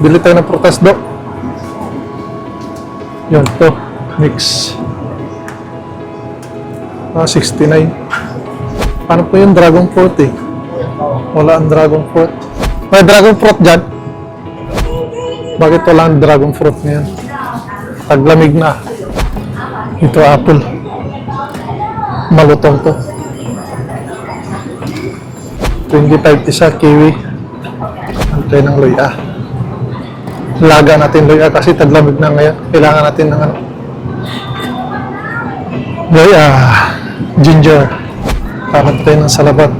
Bili tayo ng prutas do. Yun to. Mix. 69. Paano po yung dragon fruit eh? Wala ang dragon fruit. May dragon fruit dyan? Bakit wala ang dragon fruit ngayon? Taglamig na. Ito apple. Malutong to. 25 isa kiwi. Antay ng luya. Laga natin luya kasi taglamig na ngayon. Kailangan natin ng ano. Luya. Ginger. Kamat tayo ng salabat.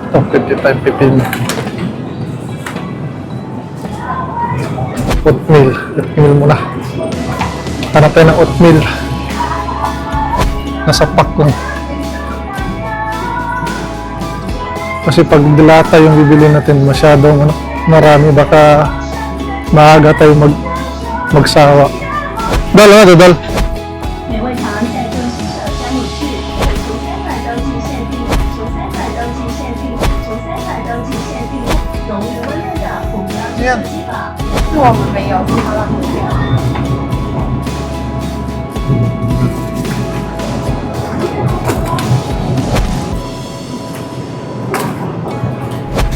Ito, 55 pipin. Oatmeal. Oatmeal muna. Hanap tayo ng oatmeal. Nasa pack lang. Kasi pag dilata yung bibili natin masyadong marami, baka maaga tayo magsawa. Dal, ano, dal? 美味堂在东西社三里市，除3款都计限定，除3款都计限定，除3款都计限定，浓郁温润的虎标手机堡。我们没有，好了，不要。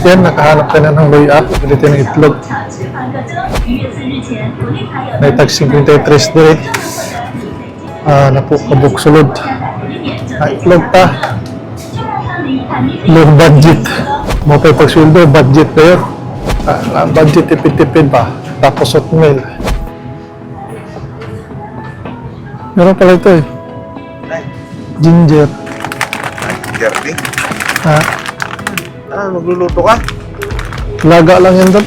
Yan, nakahanap ka na ng luya. Bili tayo ng itlog. 抢吃饭各州，1月4日前，国内还有 May tag 53 dire. Na po, kabuksulod. Itlog ta. Low budget. Mo pa pagsweldo, budget na yun. Budget, tipid-tipid pa. Tapos oatmeal. Meron pala ito eh. Ginger. Jerry? Magluluto ka? Laga lang yan doon.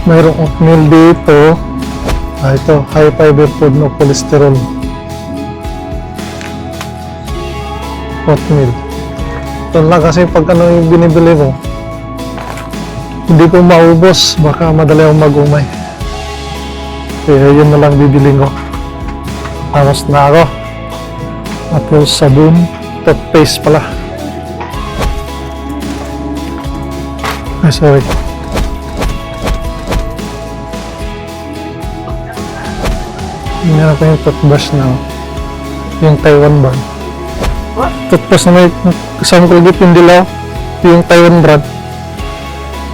Mayroong oatmeal dito. Ito, high fiber food, no cholesterol. Oatmeal. Ito lang kasi pag ano yung binibili mo, hindi ko maubos, baka madali akong mag-umay. Kaya yun na lang bibili ko. Tapos na ako. Tapos sabon, toothpaste pala. Ay, sorry. Hindi natin yung toothbrush na yung Taiwan brand. What? Toothbrush na may isang kulgit yung dilaw, yung Taiwan brand.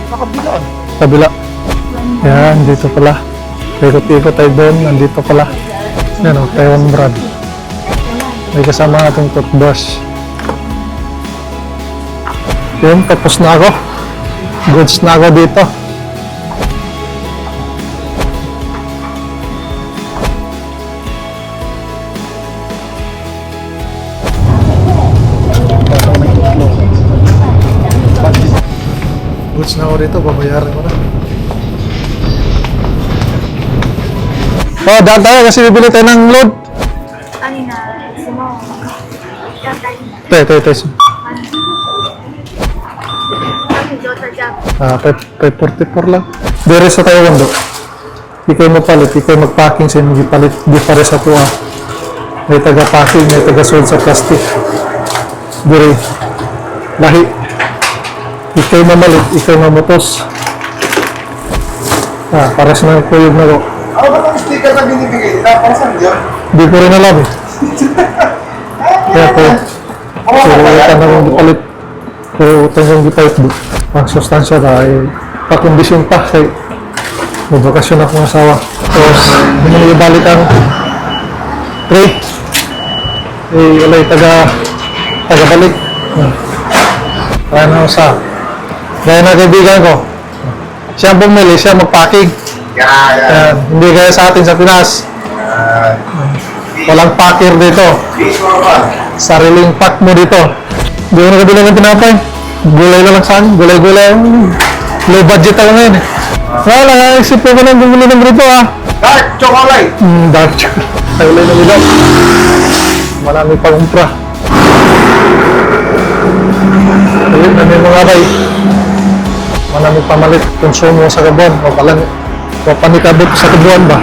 Nakabilaan. Kabila. Yan, dito pala. Ikot-ikot tayo doon, nandito pala. Yan o, Taiwan brand. May kasama natin toothbrush. Yan, tapos na ako. Goods na ako dito. Goods na ako dito, babayaran ko na. Oh, daan tayo kasi bibili tayo ng load. 把你的什么要带你， Ito. 把你就在家。 544 lang. Dire sa Taiwan do. Ikaw mapalit, ikaw magpacking sa inyo gipalit. Di pare sa tuwa. May taga-packing, may taga-sold sa plastic. Dire. Lahi. Ikaw mamalit, ikaw mamutos. Pares na kuyog na ko. Ano ba itong sticker na binibigay nila? Para saan yun? Di ko rin alam eh. Kaya po, surutan na kong gipalit. Pero utang kong gipalit do. Ang sustansya na ay pakondisyon pa kay may bakasyon akong asawa. Tapos, hindi mo ibalik ang tray. Walay taga-balik. Kaya na ako sa gaya na kaibigan ko. Siya ang bumili, siya magpacking. Yan. Hindi kaya sa atin sa Pinas. Walang packer dito. Sariling pack mo dito. Hindi ko nakabili ng tinapay. Gulay na lang saan. Gulay-gulay. Low budget ako ngayon. Wala, naisip ko nang bumili ng grito Dark chocolate! Dark chocolate. Taylay na nila. Marami pang umpra. Ayun, may mga bay. Marami pamalit. Konsumo sa kabon. O panikabot sa kabuan ba?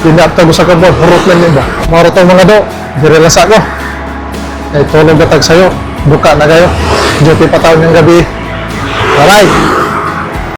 Dinapta ko sa kabon. Hurot lang yun ba? Marotong mga do. Direlasa ko. Ay tulog na tag sa'yo. Buka na kayo. Duty pa taon yung gabi. Bye-bye.